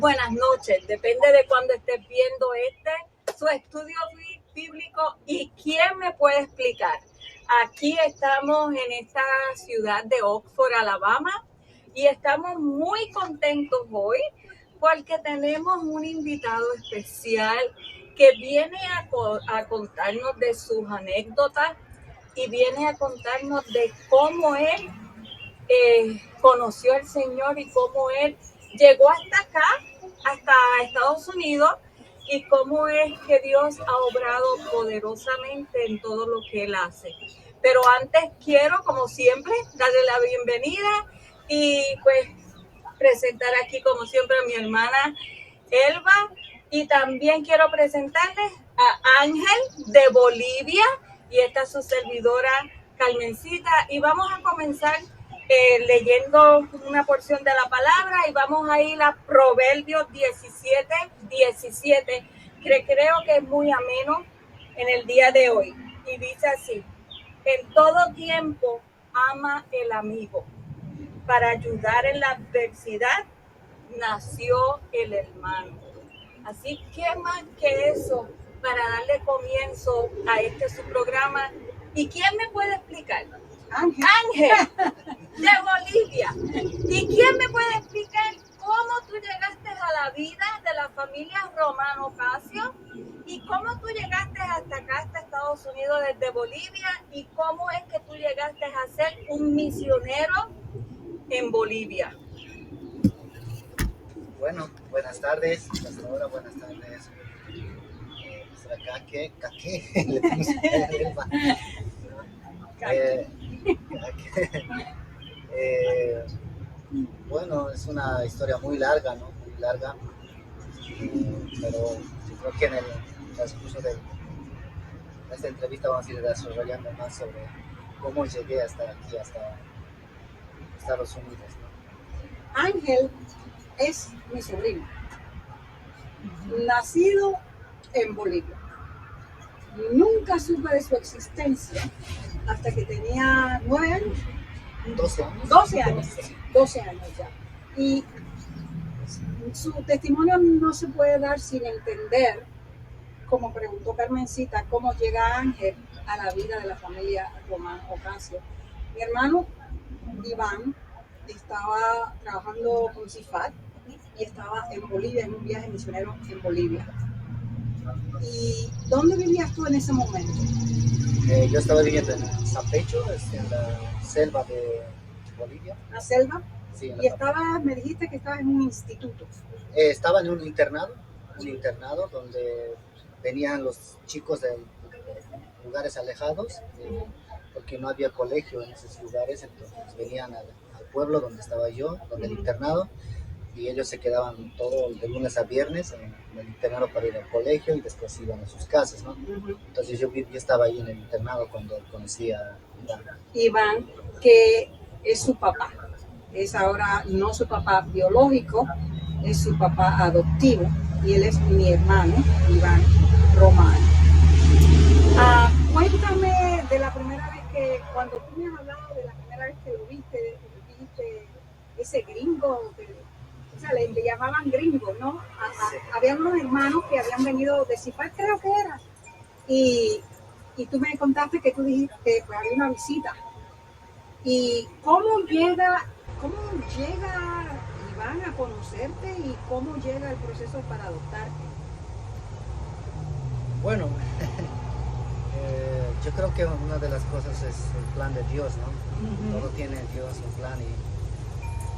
buenas noches, depende de cuándo estés viendo su estudio bíblico y quién me puede explicar. Aquí estamos en esta ciudad de Oxford, Alabama, y estamos muy contentos hoy porque tenemos un invitado especial que viene a contarnos de sus anécdotas y viene a contarnos de cómo él conoció al Señor y cómo él llegó hasta acá, hasta Estados Unidos, y cómo es que Dios ha obrado poderosamente en todo lo que él hace. Pero antes quiero, como siempre, darle la bienvenida y pues presentar aquí, como siempre, a mi hermana Elba, y también quiero presentarles a Ángel de Bolivia, y esta es su servidora Carmencita, y vamos a comenzar leyendo una porción de la palabra y vamos a ir a Proverbios 17:17, que creo que es muy ameno en el día de hoy, y dice así: en todo tiempo ama el amigo, para ayudar en la adversidad nació el hermano. Así que más que eso, para darle comienzo a su programa. ¿Y quién me puede explicar? Ángel de Bolivia. ¿Y quién me puede explicar cómo tú llegaste a la vida de la familia Romano Ocasio? ¿Y cómo tú llegaste hasta acá, hasta Estados Unidos desde Bolivia? ¿Y cómo es que tú llegaste a ser un misionero en Bolivia? Bueno, buenas tardes, hasta ahora buenas tardes. Nuestra caque, le puse Elba. Bueno, es una historia muy larga, ¿no? Muy larga, pero yo creo que en el transcurso de esta entrevista vamos a ir desarrollando más sobre cómo llegué hasta aquí, hasta Estados Unidos, ¿no? Ángel es mi sobrino, nacido en Bolivia. Nunca supe de su existencia hasta que tenía 9 años. 12 años. 12 años ya. Y su testimonio no se puede dar sin entender, como preguntó Carmencita, cómo llega Ángel a la vida de la familia Romano Ocasio. Mi hermano Iván estaba trabajando con CIFAD y estaba en Bolivia, en un viaje misionero en Bolivia. ¿Y dónde vivías tú en ese momento? Yo estaba viviendo en Zapecho, en la selva de Bolivia. ¿La selva? Sí, y me dijiste que estabas en un instituto. Estaba en un internado donde venían los chicos de lugares alejados, porque no había colegio en esos lugares, entonces venían al pueblo donde estaba yo, donde el internado, y ellos se quedaban todo de lunes a viernes en el internado para ir al colegio y después iban a sus casas, ¿no? Entonces yo estaba ahí en el internado cuando conocí a Iván, que es su papá. Es ahora no su papá biológico, es su papá adoptivo, y él es mi hermano, Iván Romano. Cuéntame de la primera vez cuando tú me has hablado de la primera vez que lo viste ese gringo, o sea, le llamaban gringo, ¿no? Sí. Había unos hermanos que habían venido de Cipar, creo que era, y tú me contaste que tú dijiste que pues, había una visita. ¿Y cómo llega Iván a conocerte y cómo llega el proceso para adoptarte? Bueno, yo creo que una de las cosas es el plan de Dios, ¿no? Todo tiene Dios un plan, y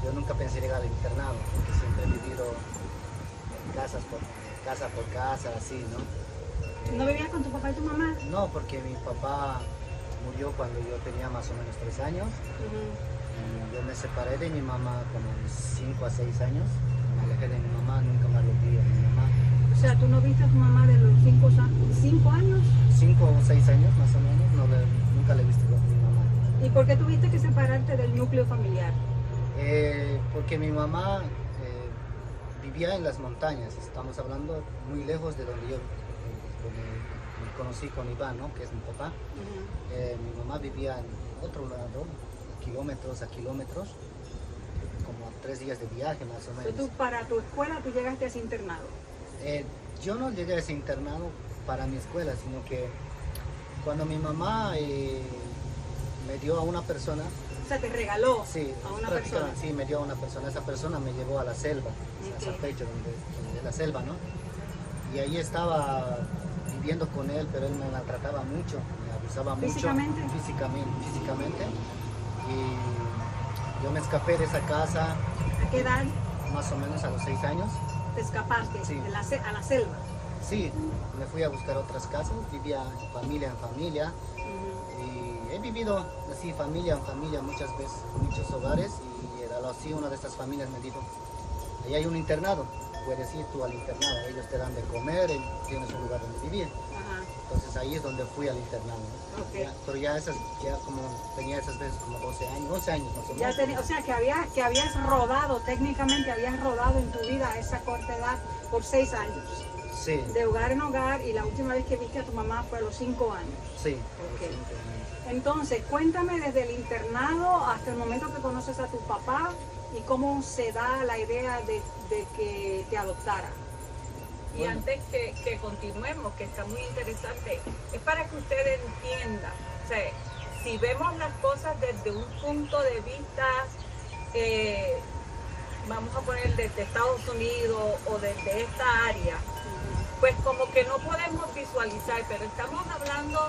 yo nunca pensé llegar al internado, porque siempre he vivido casa por casa, así, ¿no? ¿No vivías con tu papá y tu mamá? No, porque mi papá murió cuando yo tenía más o menos 3 años. Yo me separé de mi mamá como 5 a 6 años. Me alejé de mi mamá, nunca más lo vi a mi mamá. O sea, ¿tú no viste a tu mamá de los 5 años? 5 o 6 años más o menos, nunca le he visto a mi mamá. ¿Y por qué tuviste que separarte del núcleo familiar? Porque mi mamá vivía en las montañas, estamos hablando muy lejos de donde yo me conocí con Iván, ¿no? Que es mi papá. Mi mamá vivía en otro lado, kilómetros a kilómetros, como como 3 días de viaje más o Entonces, menos. para tu escuela tú llegaste a ese internado. Yo no llegué a ese internado para mi escuela, sino que cuando mi mamá me dio a una persona, O sea, te regaló sí, a una prácticamente, persona. sí, me dio a una persona, esa persona me llevó a la selva, a Ok. Zapecho, donde es la selva, ¿no? Y ahí estaba viviendo con él, pero él me maltrataba mucho, me abusaba mucho. ¿Físicamente? Físicamente. Y yo me escapé de esa casa ¿A qué edad más o menos a los 6 años. te escapaste Sí. a la selva? Sí, me fui a buscar otras casas, vivía en familia. Y he vivido así familia en familia muchas veces, muchos hogares, y era así una de estas familias me dijo, ahí hay un internado, puedes ir tú al internado, ellos te dan de comer, y tienes un lugar donde vivir. Ajá. Entonces ahí es donde fui al internado, ¿no? Ok. Pero ya como tenía esas veces como 12 años más o Ya menos. o sea, que habías rodado, técnicamente habías rodado en tu vida a esa corta edad por 6 años, Sí, de hogar en hogar, y la última vez que viste a tu mamá fue a los 5 años. sí. Ok. Sí, Entonces, cuéntame desde el internado hasta el momento que conoces a tu papá y cómo se da la idea de que te adoptara. Y Bueno. antes que continuemos, que está muy interesante, es para que usted entienda, o sea, si vemos las cosas desde un punto de vista, vamos a poner desde Estados Unidos o desde esta área, pues como que no podemos visualizar, pero estamos hablando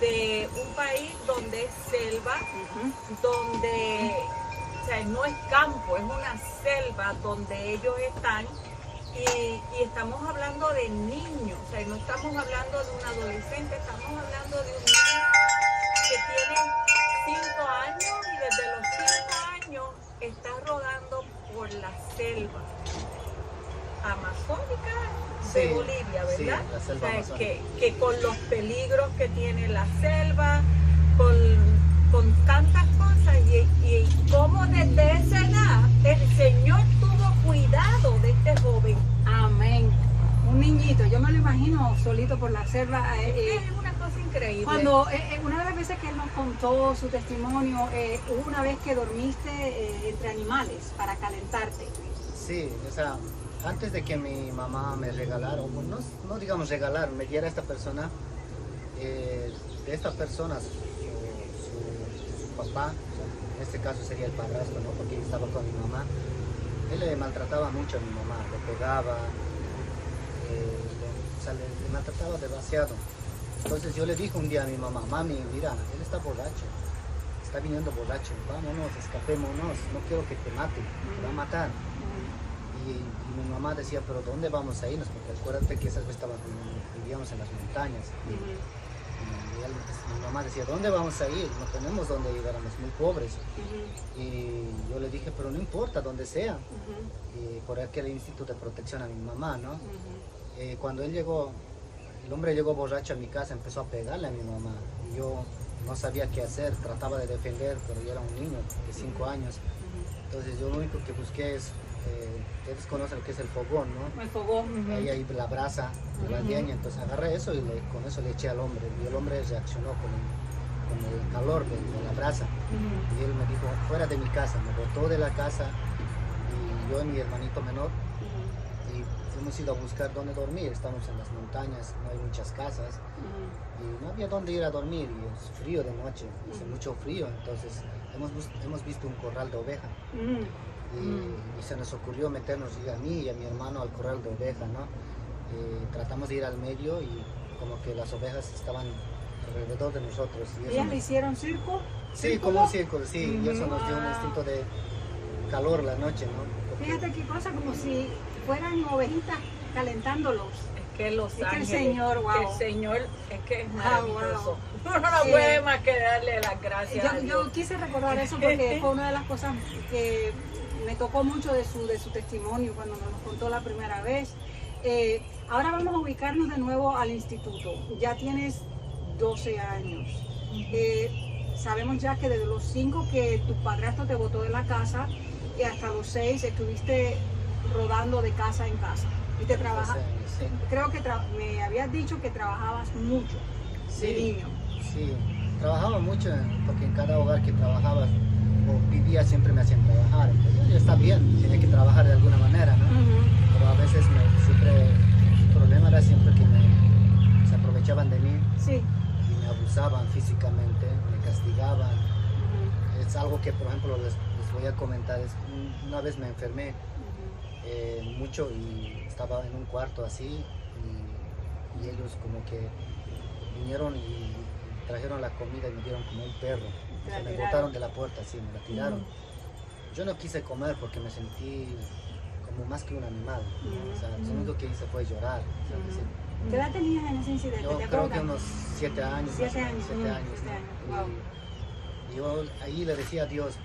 de un país donde es selva, donde, o sea, no es campo, es una selva donde ellos están. Y estamos hablando de niños, o sea, no estamos hablando de un adolescente, estamos hablando de un niño que tiene 5 años y desde los 5 años está rodando por la selva amazónica de Sí, Bolivia, sí, ¿verdad? la selva O sea, amazónica. que con los peligros que tiene la selva, con tantas cosas y cómo desde esa edad el Señor tuvo cuidado de este joven. Amén. Un niñito, yo me lo imagino solito por la selva. Es una cosa increíble. Cuando una de las veces que él nos contó su testimonio, hubo una vez que dormiste entre animales para calentarte. Sí, o sea, antes de que mi mamá me regalara, o no digamos regalar, me diera esta persona, de esta persona, su papá, en este caso sería el padrastro, ¿no? Porque estaba con mi mamá, él le maltrataba mucho a mi mamá, le pegaba, o sea, le maltrataba demasiado. Entonces yo le dije un día a mi mamá, mami, mira, él está borracho, está viniendo borracho, vámonos, escapémonos, no quiero que te mate, te va a matar. Y mi mamá decía, pero ¿dónde vamos a irnos? Porque acuérdate que esas veces vivíamos en las montañas. Mi mamá decía, ¿dónde vamos a ir? No tenemos dónde ir, éramos muy pobres. Y yo le dije, pero no importa, donde sea. Y por aquel instituto de protección a mi mamá, ¿no? Cuando él llegó, el hombre llegó borracho a mi casa, empezó a pegarle a mi mamá. Y yo no sabía qué hacer, trataba de defender, pero yo era un niño de 5 años. Entonces yo lo único que busqué es, ustedes conocen lo que es el fogón, ¿no? El fogón. Ahí hay la brasa de la leña, entonces agarré eso y con eso le eché al hombre. Y el hombre reaccionó con el calor de la brasa. Y él me dijo, fuera de mi casa, me botó de la casa, y yo y mi hermanito menor, y hemos ido a buscar dónde dormir. Estamos en las montañas, no hay muchas casas, y no había dónde ir a dormir, y es frío de noche, hace mucho frío, entonces hemos visto un corral de oveja. Y se nos ocurrió meternos a mí y a mi hermano al corral de oveja, ¿no? Tratamos de ir al medio y como que las ovejas estaban alrededor de nosotros. Y eso ¿Ellas le hicieron circo? sí, como un círculo, sí, y eso nos dio un instinto de calor la noche, ¿no? Porque- Fíjate qué cosa, como si fueran ovejitas calentándolos. Es que Los Es que el Ángeles, Señor, wow. que el Señor es que es maravilloso. wow. Uno no Sí. puede más que darle las gracias a Dios. Yo quise recordar eso porque fue una de las cosas que me tocó mucho de su testimonio cuando nos lo contó la primera vez. Ahora vamos a ubicarnos de nuevo al instituto. Ya tienes 12 años. Sabemos ya que desde los 5 que tu padrastro te botó de la casa y hasta los 6 estuviste rodando de casa en casa. Y te trabajas. Sí, Creo que me habías dicho que trabajabas mucho de sí, niño. sí, trabajaba mucho porque en cada hogar que trabajaba vivía siempre me hacían trabajar. Entonces, está bien, tenía que trabajar de alguna manera, ¿no? Pero a veces el problema era siempre que se aprovechaban de mí Sí. y me abusaban físicamente, me castigaban. Es algo que, por ejemplo, les voy a comentar. Una vez me enfermé mucho y estaba en un cuarto así y ellos como que vinieron y trajeron la comida y me dieron como un perro. O sea, me botaron de la puerta, así, me la tiraron. Yo no quise comer porque me sentí como más que un animal, ¿no? O sea, lo único que hice fue llorar. O sea, decir, ¿Qué edad tenías en ese incidente? yo ¿Te creo acuerdas? que unos 7 años. 7 años. 7 años, 7 ¿no? años. Wow. Y yo ahí le decía a Dios,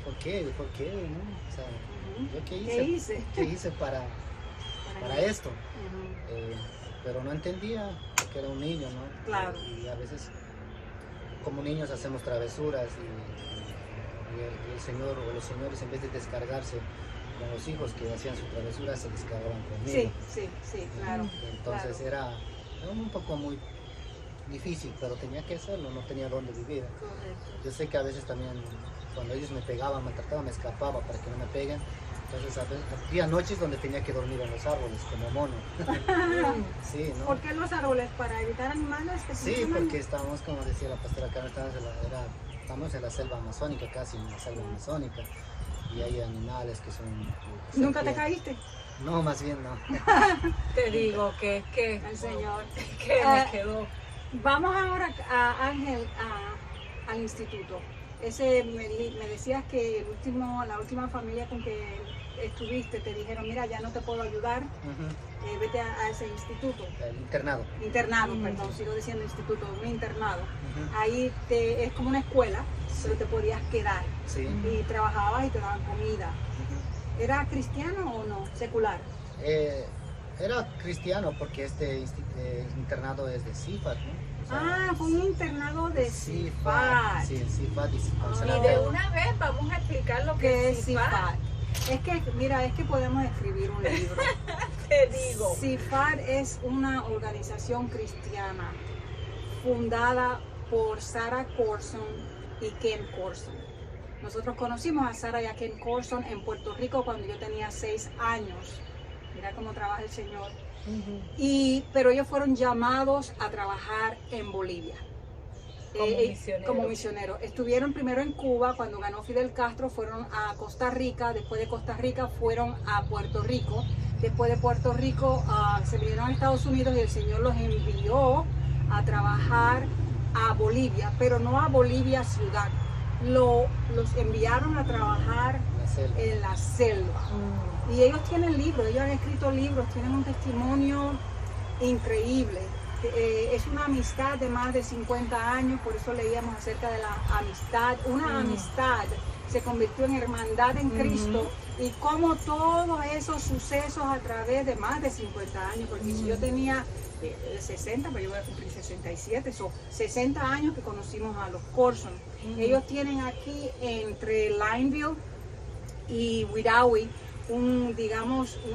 ¿por qué? ¿Por qué? ¿No? O sea, ¿yo qué hice? ¿Qué hice? ¿Qué hice para esto? Ujú. Pero no entendía porque era un niño, ¿no? Claro. Y a veces como niños hacemos travesuras y el Señor o los señores, en vez de descargarse con los hijos que hacían su travesura, se descargaban conmigo. Sí, claro. Entonces claro. era un poco muy difícil, pero tenía que hacerlo, no tenía dónde vivir. Correcto. Yo sé que a veces también cuando ellos me pegaban, me trataban, me escapaba para que no me peguen. Entonces había noches donde tenía que dormir en los árboles como mono. Sí, ¿no? ¿Por qué los árboles? ¿Para evitar animales que se Sí, enferman? porque estábamos, como decía la pastora Carmen, estamos en la selva amazónica, casi en la selva amazónica, y hay animales que son... ¿Nunca te caíste? No, más bien no. Te digo que es que El Señor. que me quedó. Vamos ahora a Ángel, al instituto. Me decías que la última familia con que estuviste te dijeron, mira, ya no te puedo ayudar, Ujú. vete a ese instituto. El internado. Internado, perdón, sigo diciendo instituto, un internado. Ujú. Ahí es como una escuela, pero te podías quedar Sí. y trabajabas y te daban comida. Ujú. ¿Era cristiano o no? Secular. Era cristiano porque este internado es de CIFAT, ¿no? O sea, Fue un internado de CIFAT. CIFAT. Sí, CIFAT y Y Consolado. de una vez vamos a explicar lo ¿Qué que es es CIFAT? CIFAT. Es que, mira, es que podemos escribir un libro. Te digo. CIFAT es una organización cristiana fundada por Sarah Corson y Ken Corson. Nosotros conocimos a Sarah y a Ken Corson en Puerto Rico cuando yo tenía 6 años. Mira cómo trabaja el Señor. Pero ellos fueron llamados a trabajar en Bolivia. Como misioneros. Estuvieron primero en Cuba, cuando ganó Fidel Castro, fueron a Costa Rica, después de Costa Rica fueron a Puerto Rico, después de Puerto Rico se vinieron a Estados Unidos y el Señor los envió a trabajar a Bolivia, pero no a Bolivia ciudad, los enviaron a trabajar La selva. en la selva. Y ellos tienen libros, ellos han escrito libros, tienen un testimonio increíble. Es una amistad de más de 50 años, por eso leíamos acerca de la amistad. Una amistad se convirtió en hermandad en Cristo y como todos esos sucesos a través de más de 50 años, porque si yo tenía 60, pero yo voy a cumplir 67, son 60 años que conocimos a los Corson. Ellos tienen aquí entre Lineville y Widawee un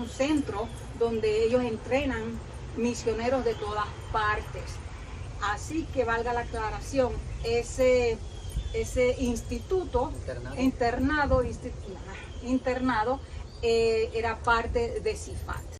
centro donde ellos entrenan misioneros de todas partes. Así que valga la aclaración, ese internado era parte de CIFAT.